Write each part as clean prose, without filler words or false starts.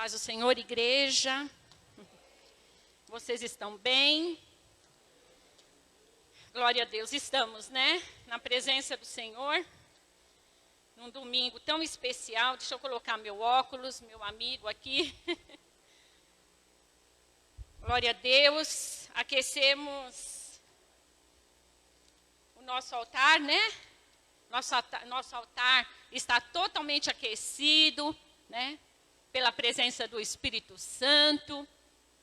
Paz do Senhor, igreja. Vocês estão bem? Glória a Deus, estamos, né? Na presença do Senhor. Num domingo tão especial. Deixa eu colocar meu óculos, meu amigo aqui. Glória a Deus. Aquecemos o nosso altar, né? Nosso altar está totalmente aquecido, né? Pela presença do Espírito Santo.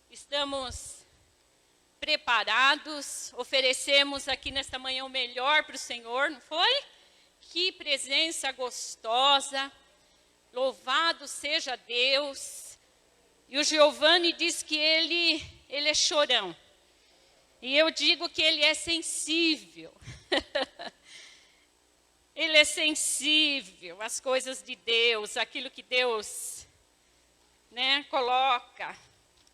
Estamos preparados, oferecemos aqui nesta manhã o melhor para o Senhor, não foi? Que presença gostosa, louvado seja Deus. E o Giovanni diz que ele é chorão. E eu digo que ele é sensível. Ele é sensível às coisas de Deus, aquilo que Deus, né, coloca,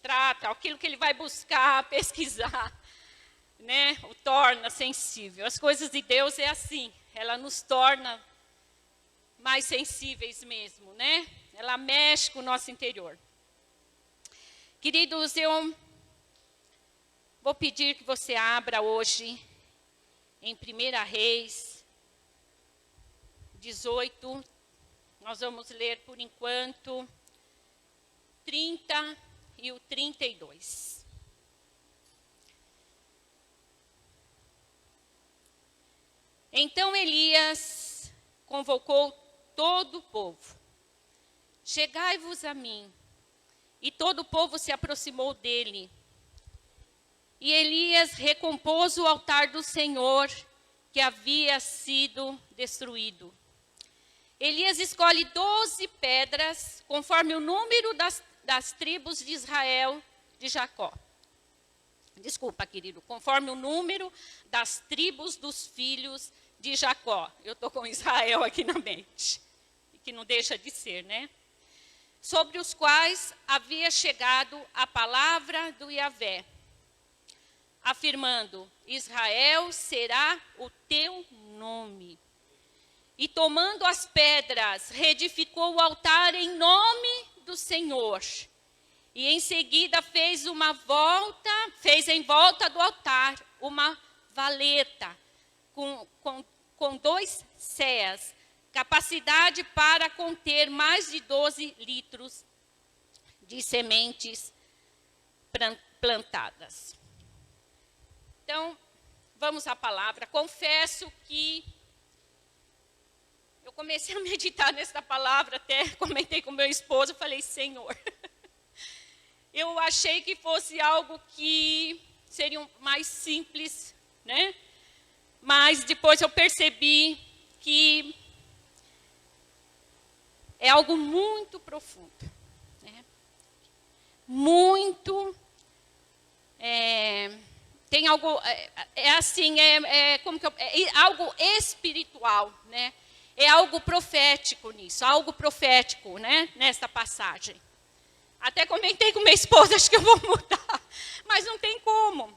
trata, aquilo que ele vai buscar, pesquisar, né, o torna sensível. As coisas de Deus é assim, ela nos torna mais sensíveis mesmo, né? Ela mexe com o nosso interior. Queridos, eu vou pedir que você abra hoje em 1 Reis 18, nós vamos ler por enquanto 30 e o 32. Então Elias convocou todo o povo. Chegai-vos a mim. E todo o povo se aproximou dele. E Elias recompôs o altar do Senhor, que havia sido destruído. Elias escolhe 12 pedras, conforme o número das tribos de Israel, de Jacó. Desculpa, querido, conforme o número das tribos dos filhos de Jacó. Eu estou com Israel aqui na mente, que não deixa de ser, né? Sobre os quais havia chegado a palavra do Yahvé, afirmando: Israel será o teu nome. E tomando as pedras, reedificou o altar em nome do Senhor. E em seguida fez em volta do altar uma valeta com 2 cés, capacidade para conter mais de 12 litros de sementes plantadas. Então, vamos à palavra. Confesso que eu comecei a meditar nessa palavra, até comentei com meu esposo, falei: Senhor, eu achei que fosse algo que seria mais simples, né? Mas depois eu percebi que é algo muito profundo, né? Muito, tem algo, algo espiritual, né? É algo profético nisso, algo profético, né, nesta passagem. Até comentei com minha esposa, acho que eu vou mudar, mas não tem como.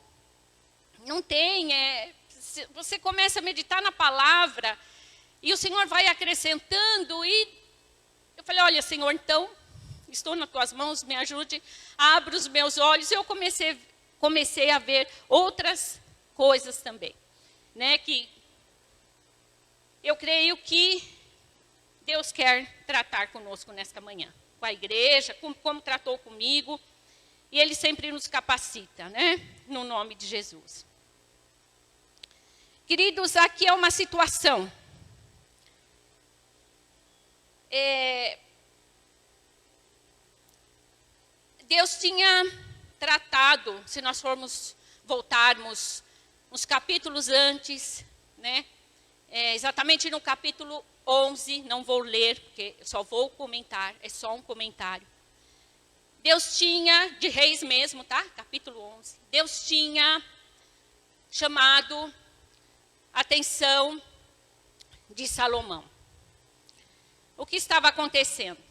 Não tem, você começa a meditar na palavra e o Senhor vai acrescentando e eu falei: olha, Senhor, então, estou nas tuas mãos, me ajude, abre os meus olhos. E eu comecei a ver outras coisas também, né, que eu creio que Deus quer tratar conosco nesta manhã, com a igreja, como tratou comigo, e Ele sempre nos capacita, né? No nome de Jesus. Queridos, aqui é uma situação. Deus tinha tratado, se nós voltarmos uns capítulos antes, né? Exatamente no capítulo 11, não vou ler, porque só vou comentar, é só um comentário. Deus tinha, de Reis mesmo, tá? Capítulo 11. Deus tinha chamado a atenção de Salomão. O que estava acontecendo?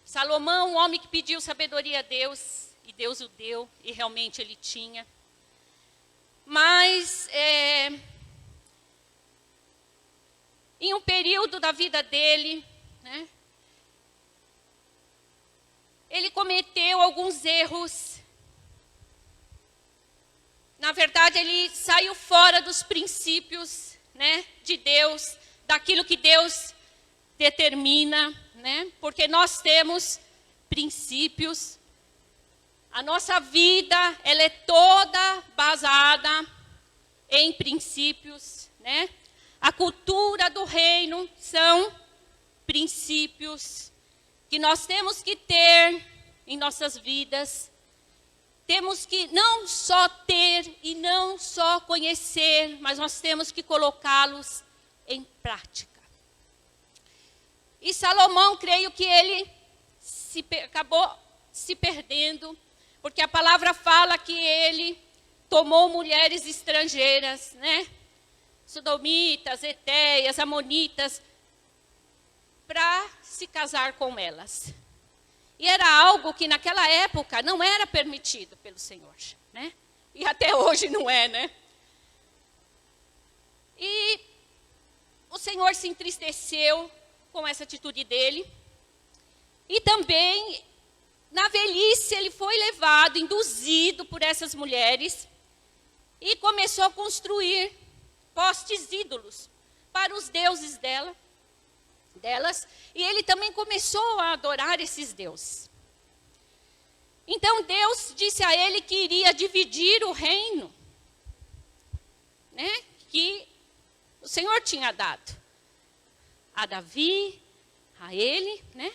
Salomão, um homem que pediu sabedoria a Deus, e Deus o deu, e realmente ele tinha. Mas em um período da vida dele, né, cometeu alguns erros. Na verdade, ele saiu fora dos princípios, né, de Deus, daquilo que Deus determina, né? Porque nós temos princípios. A nossa vida, ela é toda baseada em princípios, né? A cultura do reino são princípios que nós temos que ter em nossas vidas. Temos que não só ter e não só conhecer, mas nós temos que colocá-los em prática. E Salomão, creio que ele acabou se perdendo, porque a palavra fala que ele tomou mulheres estrangeiras, né? Sodomitas, etéias, amonitas, para se casar com elas. E era algo que naquela época não era permitido pelo Senhor, né? E até hoje não é, né? E o Senhor se entristeceu com essa atitude dele. E também, na velhice, ele foi levado, induzido por essas mulheres e começou a construir postes ídolos para os deuses delas, e ele também começou a adorar esses deuses. Então Deus disse a ele que iria dividir o reino, né, que o Senhor tinha dado a Davi, a ele, né,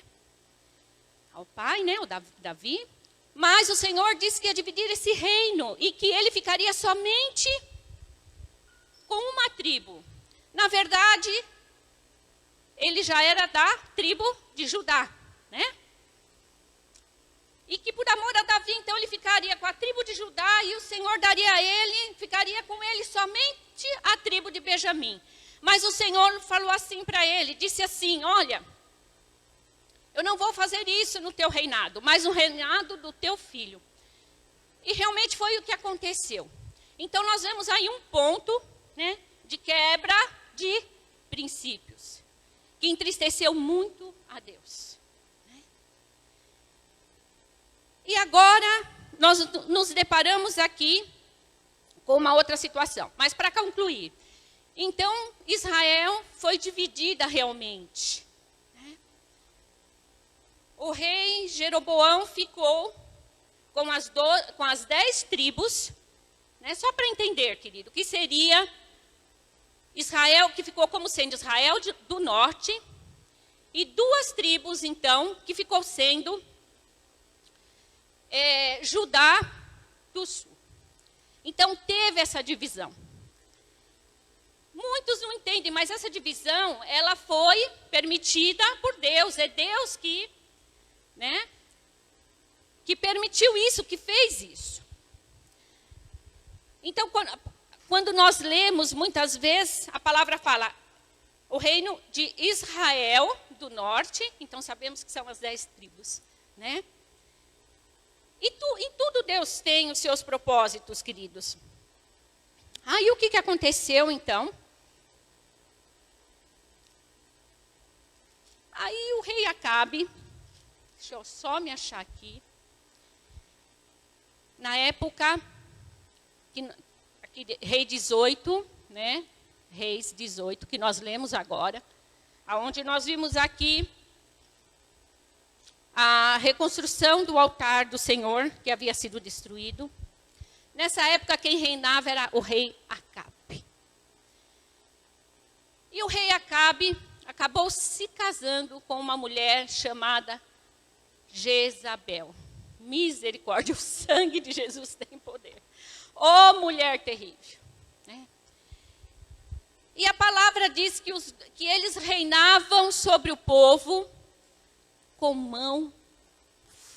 ao pai, né, o Davi, mas o Senhor disse que ia dividir esse reino e que ele ficaria somente com uma tribo. Na verdade, ele já era da tribo de Judá, né? E que por amor a Davi, então, ele ficaria com a tribo de Judá e o Senhor daria a ele, ficaria com ele somente a tribo de Benjamim. Mas o Senhor falou assim para ele, disse assim, olha, eu não vou fazer isso no teu reinado, mas no reinado do teu filho. E realmente foi o que aconteceu. Então nós vemos aí um ponto, né, de quebra de princípios, que entristeceu muito a Deus. E agora, nós nos deparamos aqui com uma outra situação. Mas para concluir, então, Israel foi dividida realmente. O rei Jeroboão ficou com as 10 tribos, né, só para entender, querido, que seria Israel, que ficou como sendo Israel do norte, e 2 tribos, então, que ficou sendo Judá do sul. Então, teve essa divisão. Muitos não entendem, mas essa divisão, ela foi permitida por Deus. É Deus que, né, que permitiu isso, que fez isso. Então, quando nós lemos, muitas vezes, a palavra fala o reino de Israel do norte, então sabemos que são as 10 tribos, né? E tudo Deus tem os seus propósitos, queridos. Aí o que aconteceu então? Aí o rei Acabe, deixa eu só me achar aqui, na época, aqui, rei 18, né? Reis 18, que nós lemos agora, aonde nós vimos aqui a reconstrução do altar do Senhor, que havia sido destruído. Nessa época, quem reinava era o rei Acabe. E o rei Acabe acabou se casando com uma mulher chamada Jezabel. Misericórdia, o sangue de Jesus tem poder. Ô mulher terrível. Né? E a palavra diz que eles reinavam sobre o povo com mão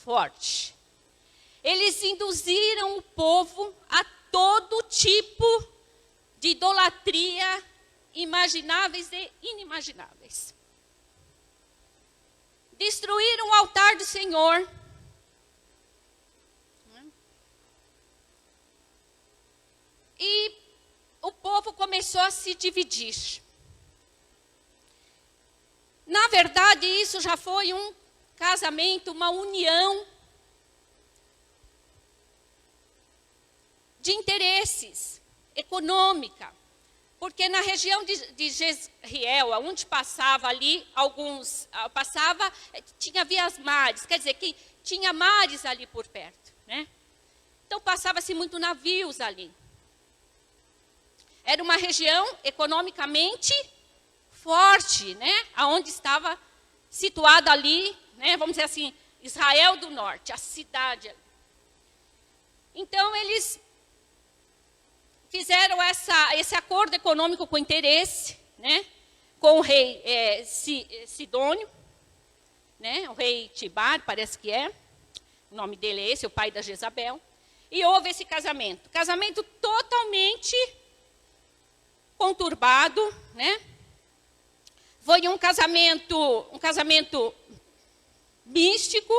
forte. Eles induziram o povo a todo tipo de idolatria, imagináveis e inimagináveis. Destruíram o altar do Senhor. E o povo começou a se dividir. Na verdade, isso já foi um casamento, uma união de interesses, econômica. Porque na região de Jezreel, onde passava ali tinha vias mares, quer dizer que tinha mares ali por perto, né? Então passava-se muito navios ali. Era uma região economicamente forte, né? Aonde estava situada ali, né? Vamos dizer assim, Israel do Norte, a cidade. Então eles fizeram esse acordo econômico com interesse, né? Com o rei Sidônio, né? O rei Tibar, parece que é. O nome dele é esse, o pai da Jezabel. E houve esse casamento. Casamento totalmente conturbado, né? Foi um casamento místico,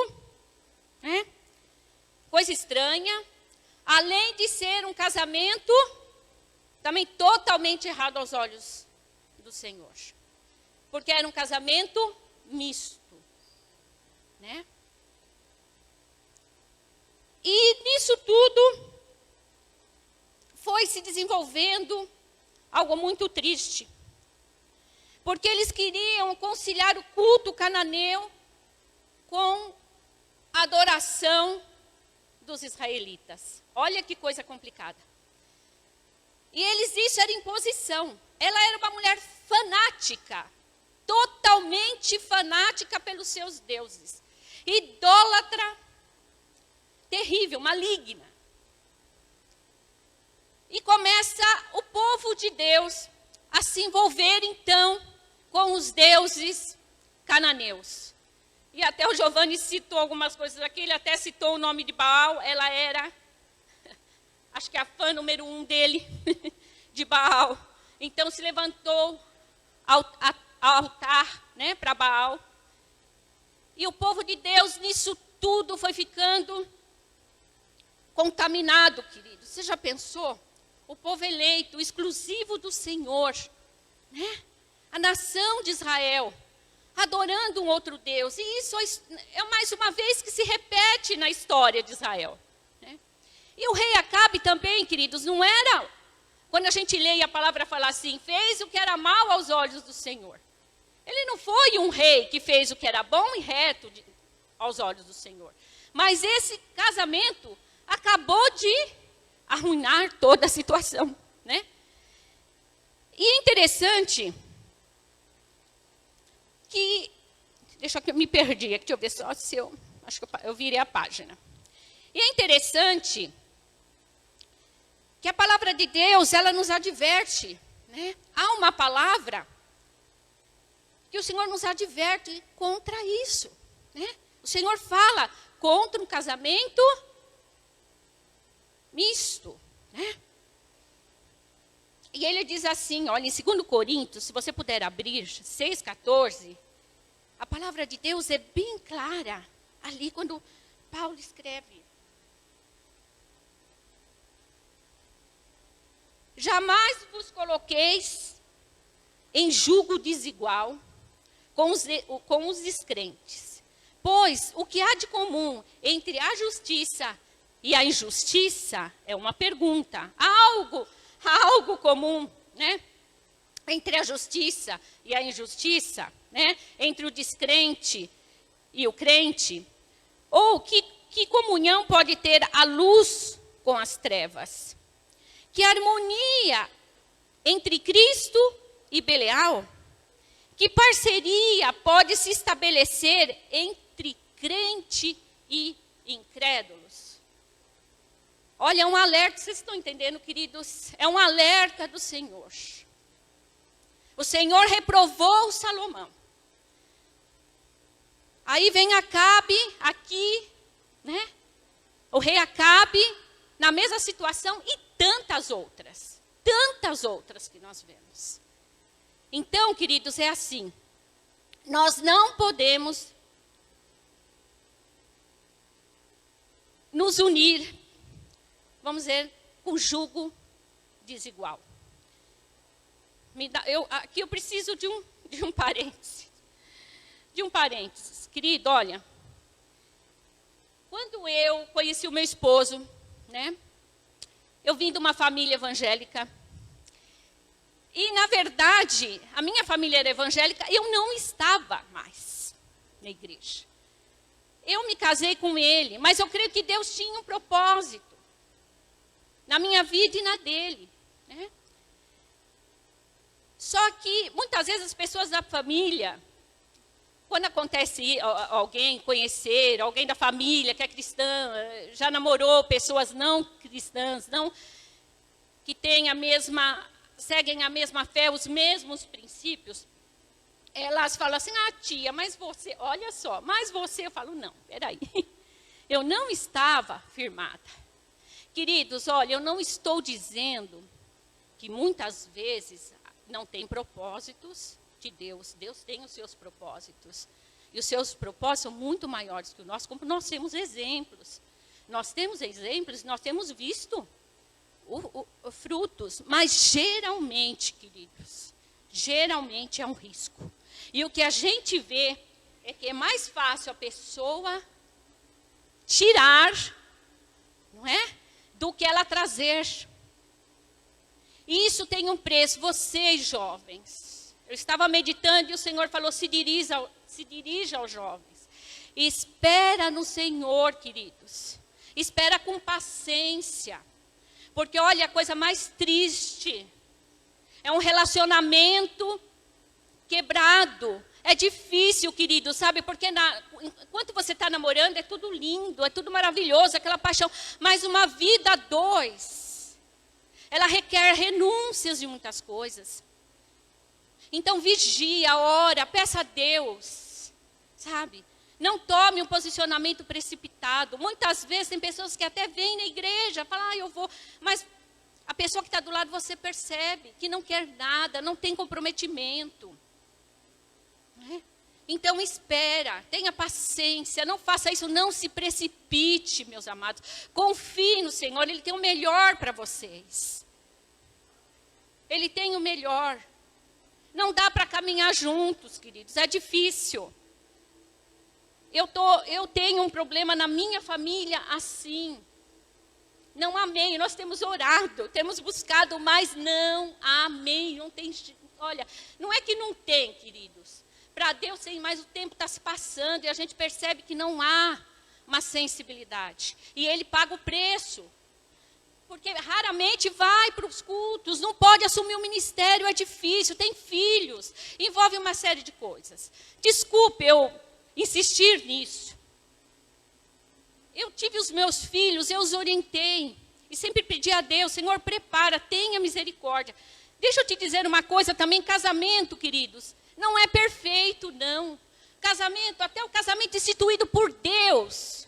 né? Coisa estranha. Além de ser um casamento também totalmente errado aos olhos do Senhor. Porque era um casamento misto, né? E nisso tudo foi se desenvolvendo algo muito triste. Porque eles queriam conciliar o culto cananeu com a adoração dos israelitas. Olha que coisa complicada. E isso era imposição. Ela era uma mulher fanática, totalmente fanática pelos seus deuses. Idólatra, terrível, maligna. E começa o povo de Deus a se envolver, então, com os deuses cananeus. E até o Giovanni citou algumas coisas aqui, ele até citou o nome de Baal, ela era, acho que a fã número 1 dele, de Baal. Então se levantou altar, né, para Baal. E o povo de Deus, nisso tudo, foi ficando contaminado, querido. Você já pensou? O povo eleito, exclusivo do Senhor, né? A nação de Israel, adorando um outro Deus. E isso é mais uma vez que se repete na história de Israel, né? E o rei Acabe também, queridos, não era, quando a gente lê a palavra falar assim, fez o que era mal aos olhos do Senhor. Ele não foi um rei que fez o que era bom e reto aos olhos do Senhor. Mas esse casamento acabou de arruinar toda a situação, né? E é interessante que, deixa eu me perdi aqui, deixa eu ver só se acho que eu virei a página. E é interessante que a palavra de Deus, ela nos adverte, né? Há uma palavra que o Senhor nos adverte contra isso, né? O Senhor fala contra um casamento misto, né? E ele diz assim, olha, em 2 Coríntios, se você puder abrir, 6,14, a palavra de Deus é bem clara, ali quando Paulo escreve. Jamais vos coloqueis em julgo desigual com os descrentes, pois o que há de comum entre a justiça e a injustiça é uma pergunta. Há algo comum, né? Entre a justiça e a injustiça, né? Entre o descrente e o crente. Ou que comunhão pode ter a luz com as trevas? Que harmonia entre Cristo e Belial? Que parceria pode se estabelecer entre crente e incrédulos? Olha, é um alerta, vocês estão entendendo, queridos? É um alerta do Senhor. O Senhor reprovou Salomão. Aí vem Acabe aqui, né? O rei Acabe, na mesma situação, e tantas outras que nós vemos. Então, queridos, é assim. Nós não podemos nos unir, vamos dizer, com jugo desigual. Aqui eu preciso de um parênteses. De um parênteses. Querido, olha, quando eu conheci o meu esposo, né? eu vim de uma família evangélica. E, na verdade, a minha família era evangélica, eu não estava mais na igreja. Eu me casei com ele, mas eu creio que Deus tinha um propósito na minha vida e na dele, né? Só que, muitas vezes, as pessoas da família, quando acontece alguém conhecer, alguém da família que é cristã, já namorou pessoas não cristãs, não, que têm seguem a mesma fé, os mesmos princípios, elas falam assim, tia, mas você, olha só, mas você, eu falo, não, peraí, eu não estava firmada. Queridos, olha, eu não estou dizendo que muitas vezes não tem propósitos de Deus. Deus tem os seus propósitos. E os seus propósitos são muito maiores que o nosso, como nós temos exemplos. Nós temos exemplos, nós temos visto frutos. Mas geralmente, queridos, geralmente é um risco. E o que a gente vê é que é mais fácil a pessoa tirar, não é? Do que ela trazer. E isso tem um preço. Vocês, jovens, eu estava meditando e o Senhor falou, se dirija aos jovens. Espera no Senhor, queridos. Espera com paciência. Porque, olha, a coisa mais triste é um relacionamento quebrado. É difícil, querido, sabe? Porque enquanto você está namorando, é tudo lindo, é tudo maravilhoso, aquela paixão. Mas uma vida a dois, ela requer renúncias de muitas coisas. Então, vigia, ora, peça a Deus, sabe? Não tome um posicionamento precipitado. Muitas vezes tem pessoas que até vêm na igreja, falam, eu vou, mas a pessoa que está do lado, você percebe que não quer nada, não tem comprometimento. Então espera, tenha paciência, não faça isso, não se precipite, meus amados. Confie no Senhor, Ele tem o melhor para vocês. Ele tem o melhor. Não dá para caminhar juntos, queridos, é difícil. Eu tenho um problema na minha família assim. Não amei, nós temos orado, temos buscado, mas não amei. Não tem, olha, não é que não tem, queridos. Para Deus, sim, mas o tempo está se passando e a gente percebe que não há uma sensibilidade. E Ele paga o preço. Porque raramente vai para os cultos, não pode assumir o ministério, é difícil, tem filhos, envolve uma série de coisas. Desculpe eu insistir nisso. Eu tive os meus filhos, eu os orientei. E sempre pedi a Deus, Senhor, prepara, tenha misericórdia. Deixa eu te dizer uma coisa também, casamento, queridos. Não é perfeito, não. Casamento, até o casamento instituído por Deus.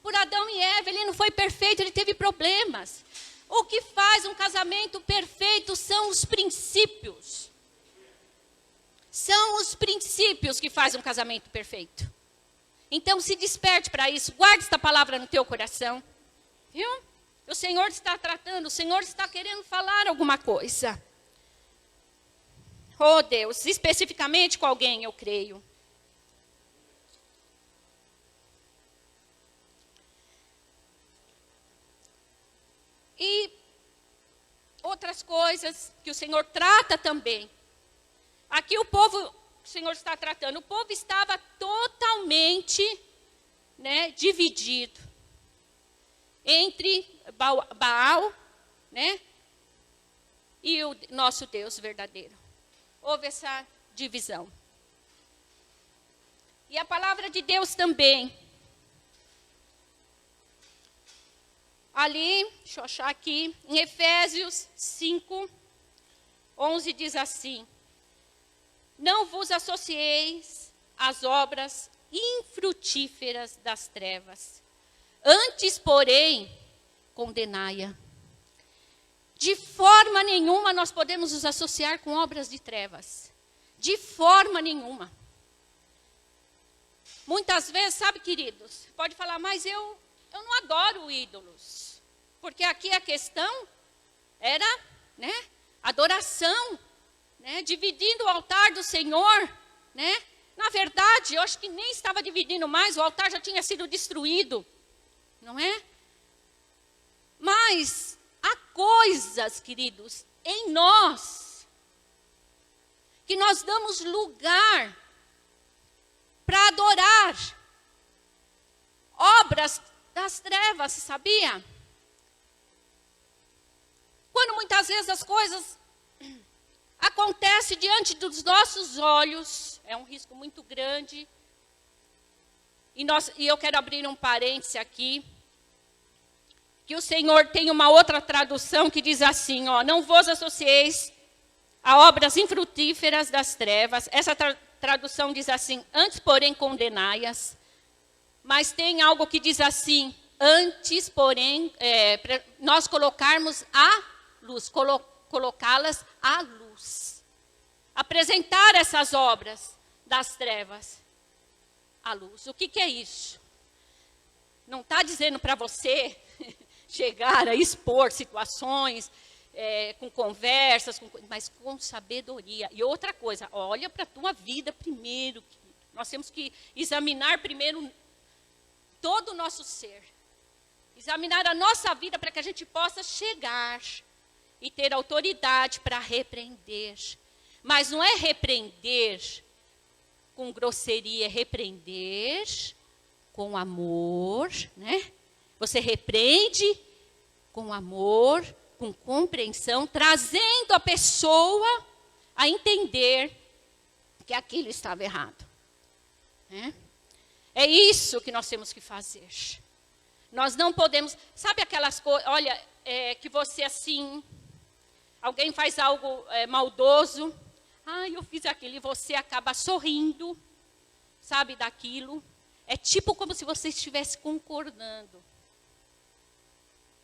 Por Adão e Eva, ele não foi perfeito, ele teve problemas. O que faz um casamento perfeito são os princípios. São os princípios que fazem um casamento perfeito. Então se desperte para isso, guarde esta palavra no teu coração. Viu? O Senhor está tratando, o Senhor está querendo falar alguma coisa. Oh Deus, especificamente com alguém, eu creio. E outras coisas que o Senhor trata também. Aqui o Senhor está tratando, o povo estava totalmente, né, dividido. Entre Baal, né, e o nosso Deus verdadeiro. Houve essa divisão. E a palavra de Deus também. Ali, deixa eu achar aqui, em Efésios 5, 11 diz assim: não vos associeis às obras infrutíferas das trevas, antes, porém, condenai-a. De forma nenhuma nós podemos nos associar com obras de trevas. De forma nenhuma. Muitas vezes, sabe, queridos, pode falar, mas eu não adoro ídolos. Porque aqui a questão era, né, adoração, né, dividindo o altar do Senhor, né? Na verdade, eu acho que nem estava dividindo mais, o altar já tinha sido destruído, não é? Mas há coisas, queridos, em nós, que nós damos lugar para adorar. Obras das trevas, sabia? Quando muitas vezes as coisas acontecem diante dos nossos olhos, é um risco muito grande. E eu quero abrir um parêntese aqui, que o Senhor tem uma outra tradução que diz assim, ó, não vos associeis a obras infrutíferas das trevas. Essa tradução diz assim, antes porém condenai-as. Mas tem algo que diz assim, antes porém, nós colocarmos a luz, colocá-las à luz. Apresentar essas obras das trevas à luz. O que é isso? Não está dizendo para você chegar a expor situações, com conversas, mas com sabedoria. E outra coisa, olha para a tua vida primeiro. Nós temos que examinar primeiro todo o nosso ser. Examinar a nossa vida para que a gente possa chegar e ter autoridade para repreender. Mas não é repreender com grosseria, é repreender com amor, né? Você repreende com amor, com compreensão, trazendo a pessoa a entender que aquilo estava errado. Né? É isso que nós temos que fazer. Nós não podemos... Sabe aquelas coisas... Olha, que você assim... Alguém faz algo maldoso. Eu fiz aquilo. E você acaba sorrindo. Sabe, daquilo. É tipo como se você estivesse concordando.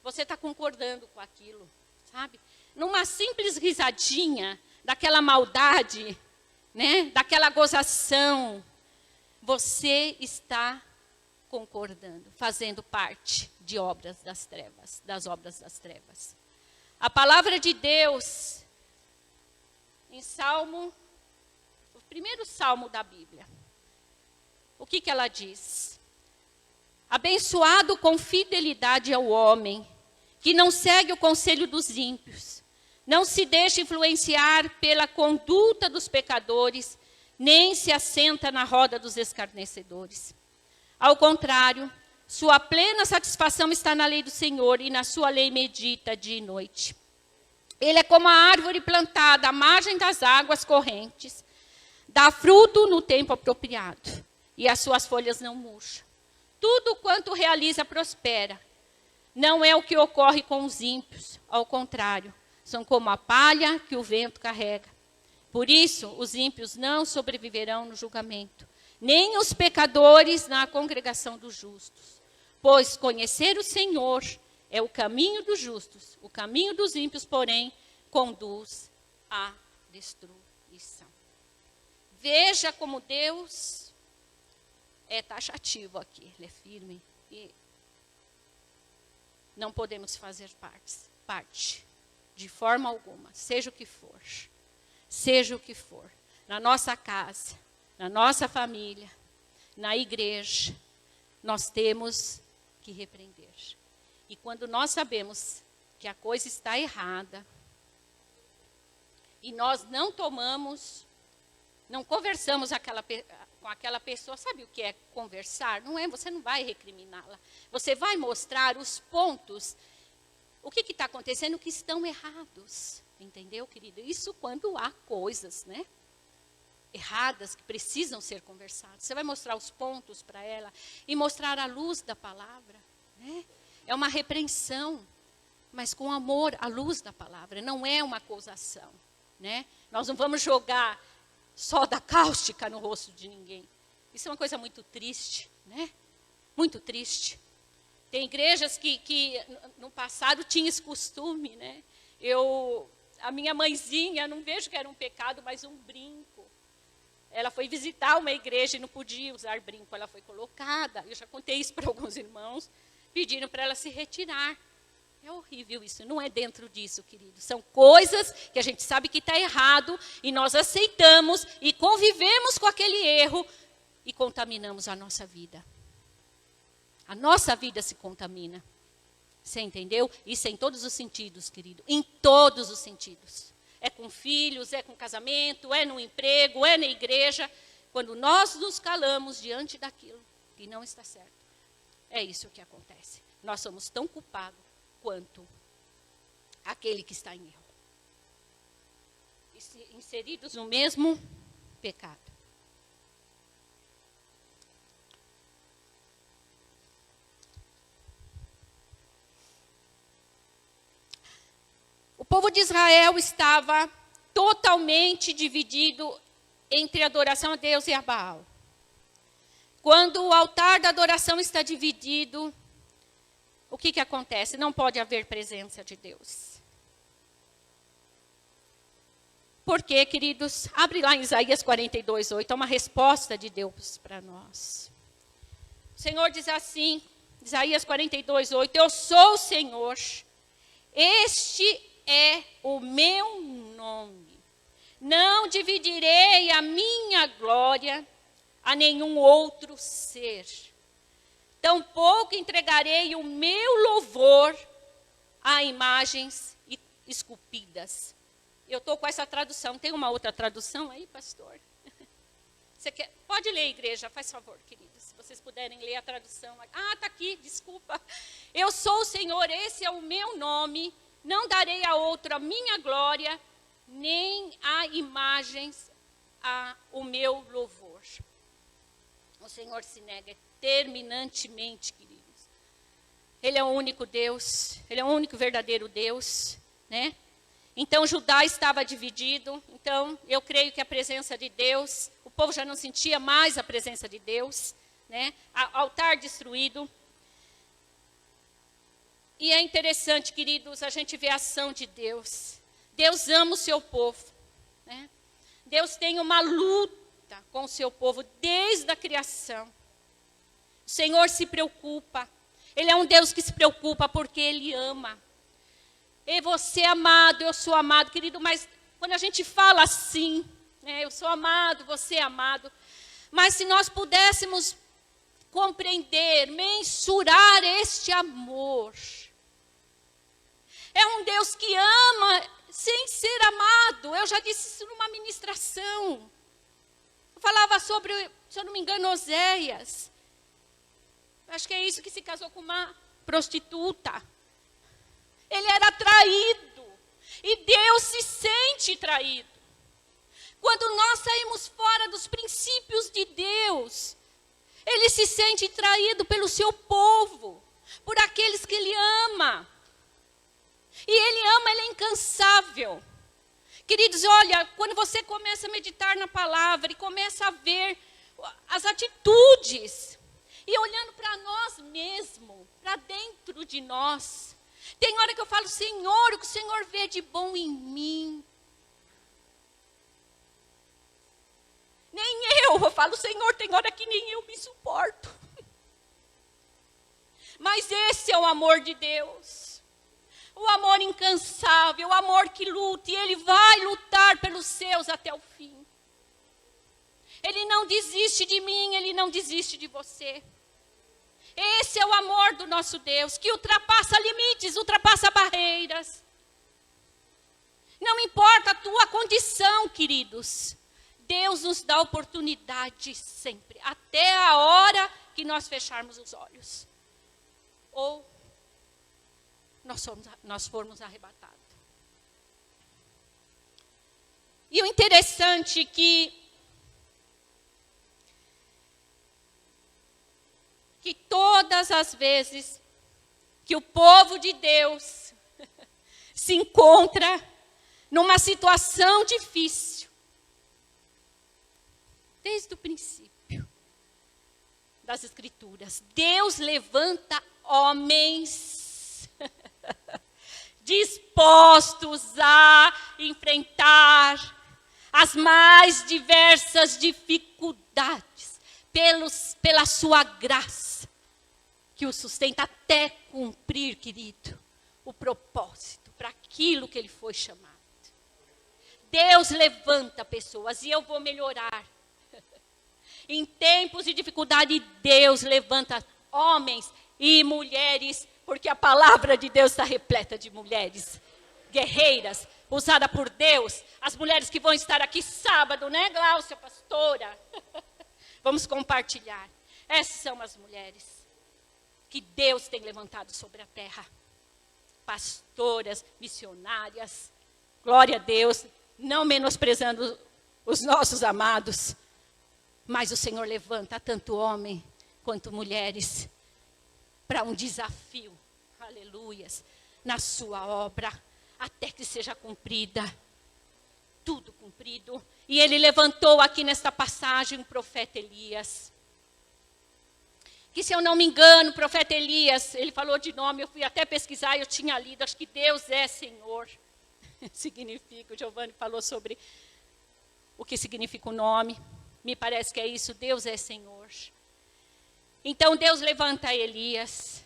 Você está concordando com aquilo, sabe? Numa simples risadinha, daquela maldade, né? Daquela gozação, você está concordando, fazendo parte de obras das trevas, das obras das trevas. A palavra de Deus, em Salmo, o primeiro Salmo da Bíblia, o que ela diz? Abençoado com fidelidade é o homem, que não segue o conselho dos ímpios, não se deixa influenciar pela conduta dos pecadores, nem se assenta na roda dos escarnecedores. Ao contrário, sua plena satisfação está na lei do Senhor, e na sua lei medita dia e noite. Ele é como a árvore plantada à margem das águas correntes, dá fruto no tempo apropriado, e as suas folhas não murcham. Tudo quanto realiza prospera. Não é o que ocorre com os ímpios, ao contrário, são como a palha que o vento carrega. Por isso, os ímpios não sobreviverão no julgamento, nem os pecadores na congregação dos justos. Pois conhecer o Senhor é o caminho dos justos, o caminho dos ímpios, porém, conduz à destruição. Veja como Deus é taxativo aqui, ele é firme. E não podemos fazer parte, de forma alguma, seja o que for. Seja o que for, na nossa casa, na nossa família, na igreja, nós temos que repreender. E quando nós sabemos que a coisa está errada, e nós não conversamos com aquela pessoa, sabe o que é conversar? Não é, você não vai recriminá-la. Você vai mostrar os pontos, o que está acontecendo, que estão errados. Entendeu, querido? Isso quando há coisas, né? Erradas que precisam ser conversadas. Você vai mostrar os pontos para ela e mostrar a luz da palavra, né? É uma repreensão, mas com amor, a luz da palavra. Não é uma acusação, né? Nós não vamos jogar soda cáustica no rosto de ninguém. Isso é uma coisa muito triste, né? Muito triste. Tem igrejas que no passado tinham esse costume, né? A minha mãezinha, não vejo que era um pecado, mas um brinco. Ela foi visitar uma igreja e não podia usar brinco, ela foi colocada. Eu já contei isso para alguns irmãos, pediram para ela se retirar. É horrível isso, não é dentro disso, querido. São coisas que a gente sabe que está errado e nós aceitamos e convivemos com aquele erro e contaminamos a nossa vida. A nossa vida se contamina. Você entendeu? Isso é em todos os sentidos, querido. Em todos os sentidos. É com filhos, é com casamento, é no emprego, é na igreja. Quando nós nos calamos diante daquilo que não está certo, é isso que acontece. Nós somos tão culpados quanto aquele que está em erro. Inseridos no mesmo pecado. O povo de Israel estava totalmente dividido entre a adoração a Deus e a Baal. Quando o altar da adoração está dividido, o que acontece? Não pode haver presença de Deus. Por quê, queridos? Abre lá em Isaías 42:8, é uma resposta de Deus para nós. O Senhor diz assim, Isaías 42:8, eu sou o Senhor, este é o meu nome. Não dividirei a minha glória a nenhum outro ser. Tampouco entregarei o meu louvor a imagens esculpidas. Eu estou com essa tradução. Tem uma outra tradução aí, pastor? Você quer? Pode ler, igreja, faz favor, queridos. Se vocês puderem ler a tradução. Ah, está aqui, desculpa. Eu sou o Senhor, esse é o meu nome. Não darei a outro a minha glória, nem a imagens o meu louvor. O Senhor se nega terminantemente, queridos. Ele é o único Deus, Ele é o único verdadeiro Deus, né? Então Judá estava dividido, então eu creio que a presença de Deus, o povo já não sentia mais a presença de Deus, né? Altar destruído. E é interessante, queridos, a gente vê a ação de Deus. Deus ama o seu povo, né? Deus tem uma luta com o seu povo desde a criação. O Senhor se preocupa. Ele é um Deus que se preocupa porque Ele ama. E você é amado, eu sou amado, querido, mas quando a gente fala assim, né, eu sou amado, você é amado, mas se nós pudéssemos compreender, mensurar este amor, é um Deus que ama sem ser amado. Eu já disse isso numa ministração. Eu falava sobre, se eu não me engano, Oséias. Acho que é isso que se casou com uma prostituta. Ele era traído. E Deus se sente traído. Quando nós saímos fora dos princípios de Deus, Ele se sente traído pelo seu povo, por aqueles que Ele ama. E Ele ama, Ele é incansável. Queridos, olha, quando você começa a meditar na palavra e começa a ver as atitudes, e olhando para nós mesmos, para dentro de nós, tem hora que eu falo, Senhor, o que o Senhor vê de bom em mim? Nem eu falo, Senhor, tem hora que nem eu me suporto. Mas esse é o amor de Deus. O amor incansável, o amor que luta, e Ele vai lutar pelos seus até o fim. Ele não desiste de mim, Ele não desiste de você. Esse é o amor do nosso Deus, que ultrapassa limites, ultrapassa barreiras. Não importa a tua condição, queridos. Deus nos dá oportunidade sempre, até a hora que nós fecharmos os olhos. Ou nós formos arrebatados. E o interessante é que todas as vezes que o povo de Deus se encontra numa situação difícil, desde o princípio das Escrituras, Deus levanta homens dispostos a enfrentar as mais diversas dificuldades pela sua graça, que o sustenta até cumprir, querido, o propósito para aquilo que ele foi chamado. Deus levanta pessoas, e eu vou melhorar. Em tempos de dificuldade, Deus levanta homens e mulheres Porque a palavra de Deus está repleta de mulheres guerreiras, usada por Deus. As mulheres que vão estar aqui sábado, né, Gláucia, pastora? Vamos compartilhar. Essas são as mulheres que Deus tem levantado sobre a terra. Pastoras, missionárias, glória a Deus, não menosprezando os nossos amados, mas o Senhor levanta tanto homem quanto mulheres para um desafio, aleluias, na sua obra, até que seja cumprida, tudo cumprido. E ele levantou aqui nesta passagem o profeta Elias, que, se eu não me engano, o profeta Elias, ele falou de nome, eu fui até pesquisar, eu tinha lido, acho que Deus é Senhor, significa, o Giovanni falou sobre o que significa o nome, me parece que é isso, Deus é Senhor. Então Deus levanta Elias.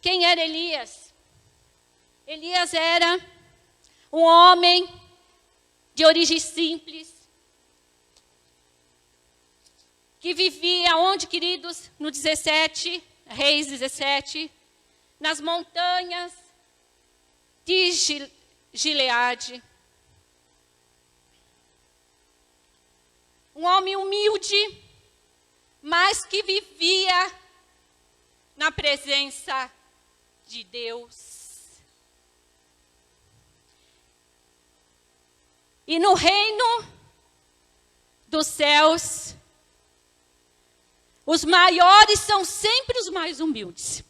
Quem era Elias? Elias era um homem de origem simples, que vivia onde, queridos? No 17, Reis 17, nas montanhas de Gileade. Um homem humilde, mas que vivia na presença de Deus. E no reino dos céus, os maiores são sempre os mais humildes.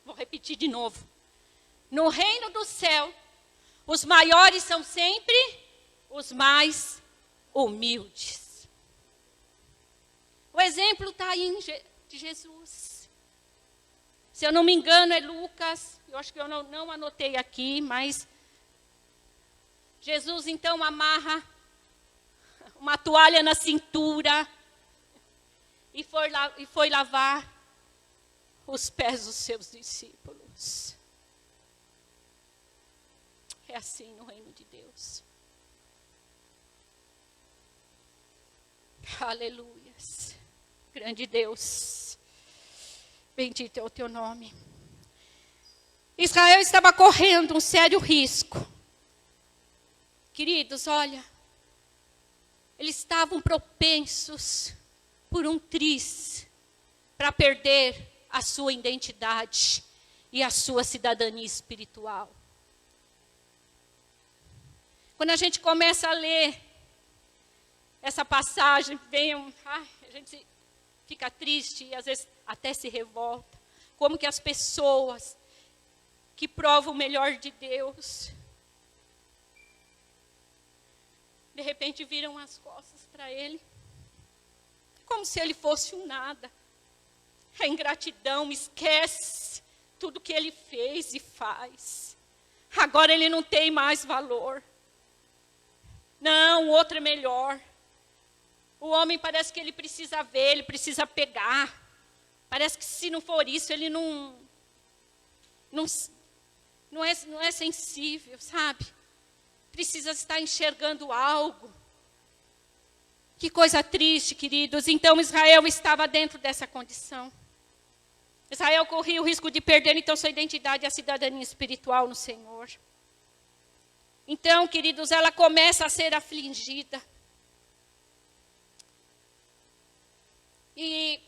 Vou repetir de novo. No reino do céu, os maiores são sempre os mais humildes. O exemplo está aí de Jesus. Se eu não me engano, é Lucas. Eu acho que eu não anotei aqui, mas Jesus então amarra uma toalha na cintura e foi lavar os pés dos seus discípulos. É assim no reino de Deus. Aleluias. Grande Deus. Bendito é o teu nome. Israel estava correndo um sério risco. Queridos, olha, eles estavam propensos por um triz para perder a sua identidade e a sua cidadania espiritual. Quando a gente começa a ler essa passagem, a gente fica triste e às vezes até se revolta. Como que as pessoas que provam o melhor de Deus, de repente viram as costas para Ele, como se Ele fosse um nada. A ingratidão, esquece tudo que Ele fez e faz. Agora Ele não tem mais valor. Não, o outro é melhor. O homem parece que ele precisa ver, ele precisa pegar. Parece que se não for isso, ele não é sensível, sabe? Precisa estar enxergando algo. Que coisa triste, queridos. Então Israel estava dentro dessa condição. Israel corria o risco de perder então sua identidade e a cidadania espiritual no Senhor. Então, queridos, ela começa a ser afligida. E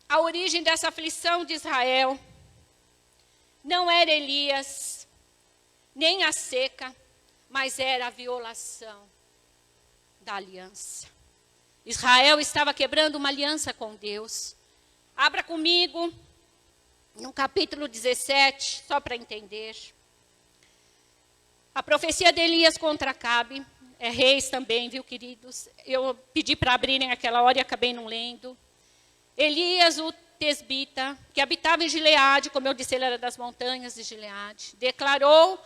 a origem dessa aflição de Israel não era Elias, nem a seca, mas era a violação da aliança. Israel estava quebrando uma aliança com Deus. Abra comigo no capítulo 17, só para entender. A profecia de Elias contra Acabe. É Reis também, viu, queridos? Eu pedi para abrirem aquela hora e acabei não lendo. Elias, o tesbita, que habitava em Gileade, como eu disse, ele era das montanhas de Gileade, declarou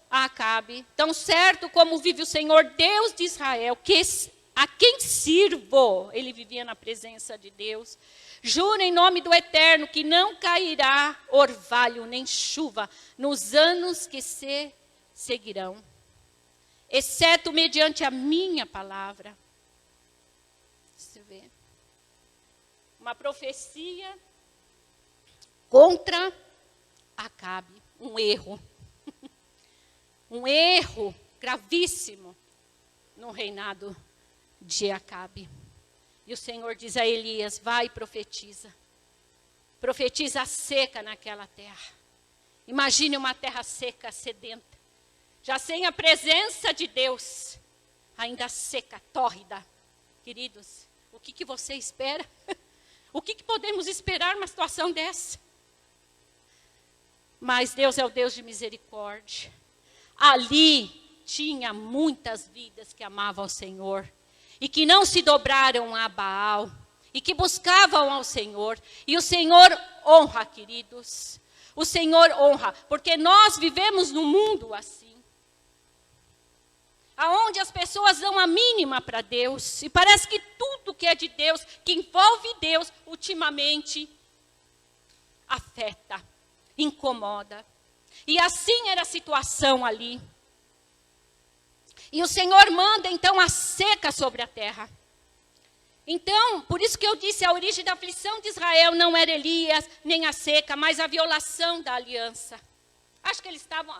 a Acabe: tão certo como vive o Senhor, Deus de Israel, a quem sirvo, ele vivia na presença de Deus, juro em nome do Eterno que não cairá orvalho nem chuva nos anos que se seguirão, exceto mediante a minha palavra. Você vê. Uma profecia contra Acabe. Um erro. Um erro gravíssimo no reinado de Acabe. E o Senhor diz a Elias, vai e profetiza. Profetiza a seca naquela terra. Imagine uma terra seca, sedenta. Já sem a presença de Deus. Ainda seca, tórrida. Queridos, o que você espera? O que podemos esperar numa situação dessa? Mas Deus é o Deus de misericórdia. Ali tinha muitas vidas que amavam ao Senhor. E que não se dobraram a Baal. E que buscavam ao Senhor. E o Senhor honra, queridos. O Senhor honra. Porque nós vivemos num mundo assim. Aonde as pessoas dão a mínima para Deus. E parece que tudo que é de Deus, que envolve Deus, ultimamente afeta, incomoda. E assim era a situação ali. E o Senhor manda então a seca sobre a terra. Então, por isso que eu disse, a origem da aflição de Israel não era Elias, nem a seca, mas a violação da aliança. Acho que eles estavam...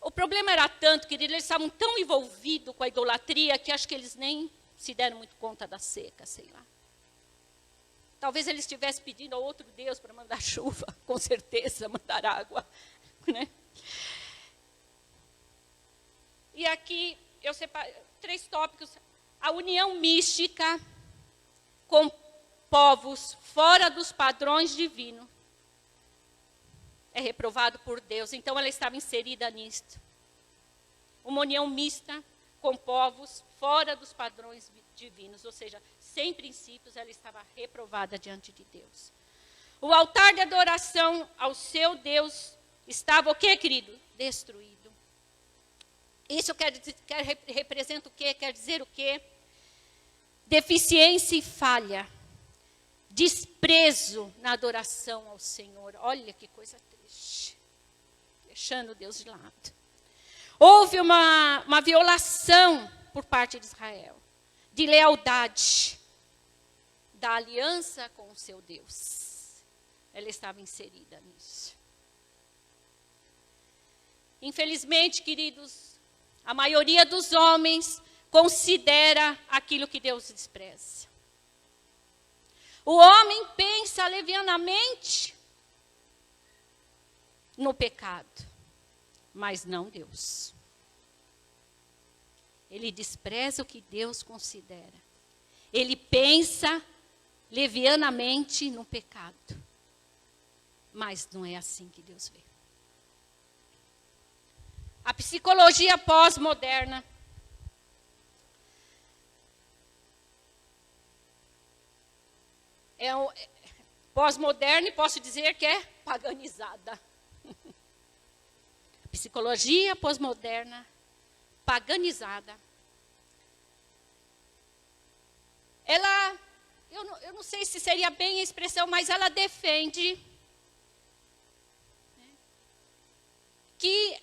O problema era tanto, querido, eles estavam tão envolvidos com a idolatria que acho que eles nem se deram muito conta da seca, sei lá. Talvez eles estivessem pedindo a outro Deus para mandar chuva, com certeza, mandar água, né? E aqui eu separei 3 tópicos. A união mística com povos fora dos padrões divinos. É reprovado por Deus. Então ela estava inserida nisto. Uma união mista com povos fora dos padrões divinos. Ou seja, sem princípios, ela estava reprovada diante de Deus. O altar de adoração ao seu Deus estava o quê, querido? Destruído. Isso representa o quê? Quer dizer o quê? Deficiência e falha. Desprezo na adoração ao Senhor. Olha que coisa triste. Deixando Deus de lado. Houve uma violação por parte de Israel. De lealdade. Da aliança com o seu Deus. Ela estava inserida nisso. Infelizmente, queridos, a maioria dos homens considera aquilo que Deus despreza. O homem pensa levianamente no pecado, mas não Deus. Ele despreza o que Deus considera. Ele pensa levianamente no pecado, mas não é assim que Deus vê. A psicologia pós-moderna pós-moderna e posso dizer que é paganizada. Psicologia pós-moderna, paganizada. Ela, eu não sei se seria bem a expressão, mas ela defende, né, que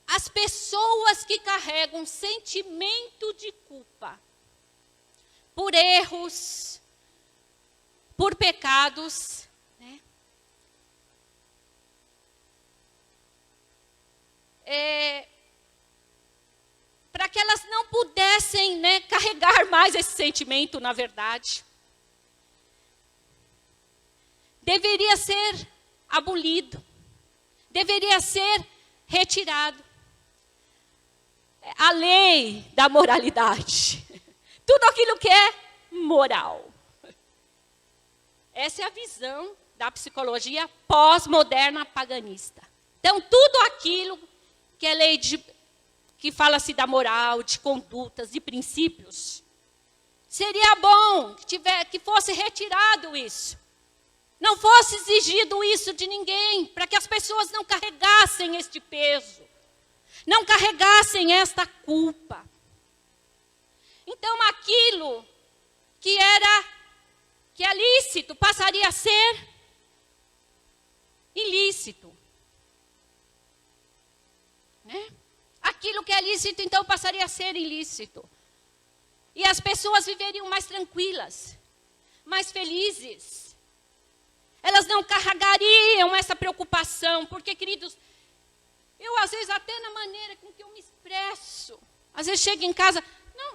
as pessoas que carregam sentimento de culpa por erros, por pecados, né, para que elas não pudessem, né, carregar mais esse sentimento, na verdade, deveria ser abolido, deveria ser retirado. A lei da moralidade, tudo aquilo que é moral. Essa é a visão da psicologia pós-moderna paganista. Então, tudo aquilo que é lei que fala-se da moral, de condutas, de princípios, seria bom que fosse retirado isso. Não fosse exigido isso de ninguém, para que as pessoas não carregassem este peso, não carregassem esta culpa. Então, aquilo que é lícito passaria a ser ilícito. Né? Aquilo que é lícito, então, passaria a ser ilícito. E as pessoas viveriam mais tranquilas, mais felizes. Elas não carregariam essa preocupação, porque, queridos, eu às vezes até na maneira com que eu me expresso, às vezes chego em casa,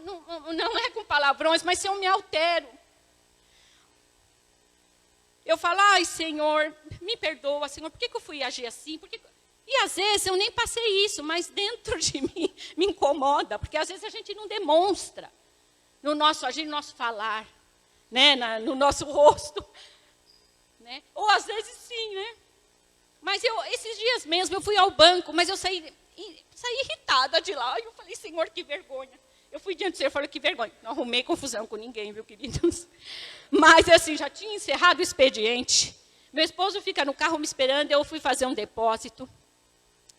não é com palavrões, mas se eu me altero. Eu falo, ai Senhor, me perdoa, Senhor, por que eu fui agir assim? E às vezes eu nem passei isso, mas dentro de mim me incomoda, porque às vezes a gente não demonstra no nosso agir, no nosso falar, né? No nosso rosto. Né? Ou às vezes sim, né? Mas esses dias mesmo eu fui ao banco, mas eu saí irritada de lá. E eu falei, Senhor, que vergonha. Eu fui diante do Senhor e falei, que vergonha. Não arrumei confusão com ninguém, viu, queridos? Mas assim, já tinha encerrado o expediente. Meu esposo fica no carro me esperando, eu fui fazer um depósito.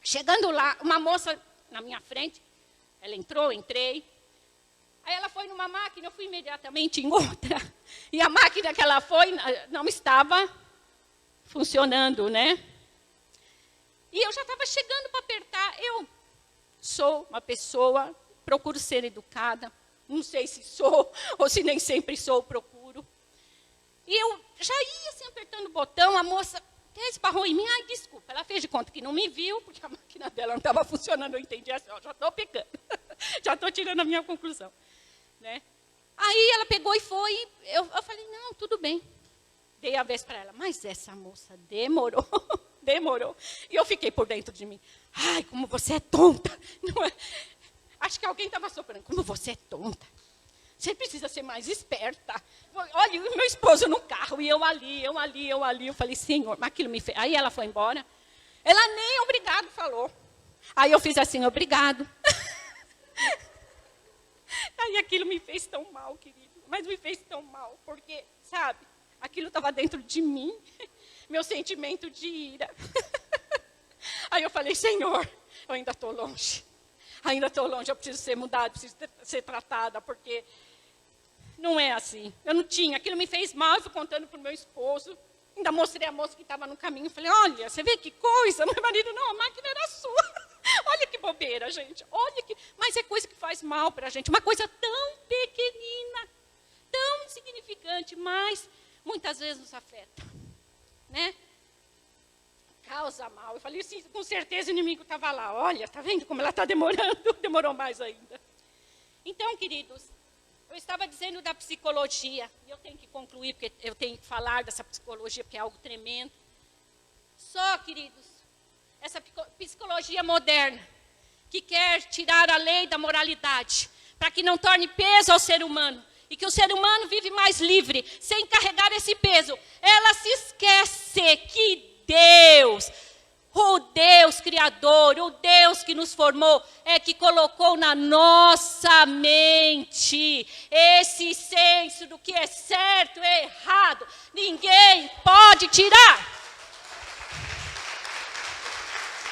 Chegando lá, uma moça na minha frente, ela entrou, eu entrei. Aí ela foi numa máquina, eu fui imediatamente em outra. E a máquina que ela foi não estava funcionando, né? E eu já estava chegando para apertar. Eu sou uma pessoa, procuro ser educada. Não sei se sou, ou se nem sempre sou, procuro. E eu já ia assim apertando o botão, a moça até esbarrou em mim. Ai, desculpa, ela fez de conta que não me viu, porque a máquina dela não estava funcionando. Eu entendi assim, ó, já estou pecando. Já estou tirando a minha conclusão. Né? Aí ela pegou e foi. Eu falei, não, tudo bem. Dei a vez para ela, mas essa moça demorou. Demorou. E eu fiquei por dentro de mim. Ai, como você é tonta. Não é? Acho que alguém estava soprando. Como você é tonta. Você precisa ser mais esperta. Olha, o meu esposo no carro, e eu ali. Eu falei, Senhor, mas aquilo me fez. Aí ela foi embora. Ela nem obrigado falou. Aí eu fiz assim, obrigado. Aí aquilo me fez tão mal, querido. Mas me fez tão mal, porque, sabe, aquilo estava dentro de mim. Meu sentimento de ira. Aí eu falei, Senhor, eu ainda estou longe. Ainda estou longe, eu preciso ser mudada, preciso ser tratada, porque não é assim. Eu não tinha, aquilo me fez mal, eu fui contando para o meu esposo. Ainda mostrei a moça que estava no caminho, falei, olha, você vê que coisa? Meu marido, não, a máquina era sua. Olha que bobeira, gente. Olha que... Mas é coisa que faz mal para a gente. Uma coisa tão pequenina, tão insignificante, mas muitas vezes nos afeta. Né? Causa mal. Eu falei assim, com certeza o inimigo estava lá. Olha, está vendo como ela está demorando? Demorou mais ainda. Então, queridos, eu estava dizendo da psicologia. E eu tenho que concluir, porque eu tenho que falar dessa psicologia, porque é algo tremendo. Só, queridos, essa psicologia moderna, que quer tirar a lei da moralidade, para que não torne peso ao ser humano, e que o ser humano vive mais livre, sem carregar esse peso. Ela se esquece que Deus, o Deus Criador, o Deus que nos formou, é que colocou na nossa mente esse senso do que é certo e errado. Ninguém pode tirar.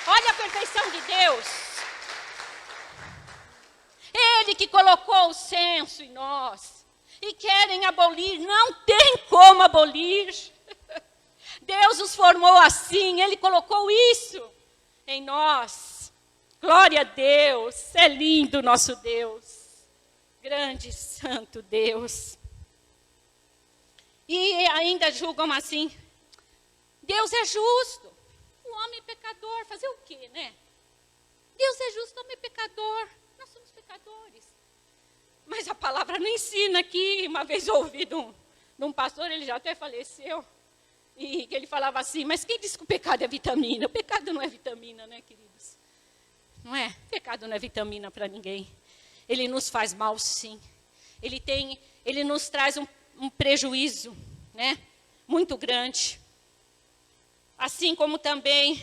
Olha a perfeição de Deus. Ele que colocou o senso em nós. E querem abolir, não tem como abolir. Deus nos formou assim, Ele colocou isso em nós. Glória a Deus, é lindo o nosso Deus. Grande, santo Deus. E ainda julgam assim, Deus é justo. O homem é pecador, fazer o quê, né? Deus é justo, o homem é pecador. Nós somos pecadores. Mas a palavra não ensina aqui. Uma vez eu ouvi de um pastor, ele já até faleceu, e que ele falava assim, mas quem disse que o pecado é vitamina? O pecado não é vitamina, né, queridos? Não é? O pecado não é vitamina para ninguém. Ele nos faz mal, sim. Ele nos traz um prejuízo, né, muito grande. Assim como também,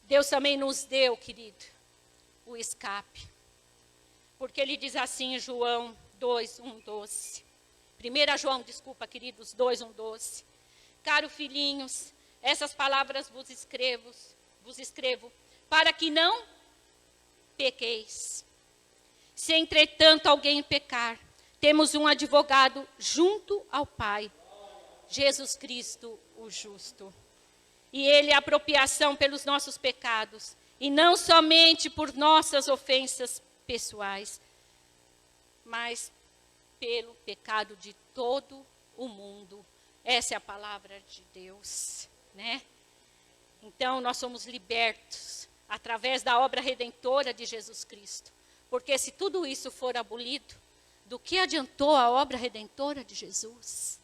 Deus também nos deu, querido, o escape. Porque Ele diz assim em João 2:1-12. 1 João, desculpa, queridos, 2:1-12. Caro filhinhos, essas palavras vos escrevo, para que não pequeis. Se entretanto alguém pecar, temos um advogado junto ao Pai, Jesus Cristo, o justo. E Ele é a apropriação pelos nossos pecados, e não somente por nossas ofensas pessoais, mas pelo pecado de todo o mundo. Essa é a palavra de Deus, né? Então, nós somos libertos através da obra redentora de Jesus Cristo. Porque se tudo isso for abolido, do que adiantou a obra redentora de Jesus?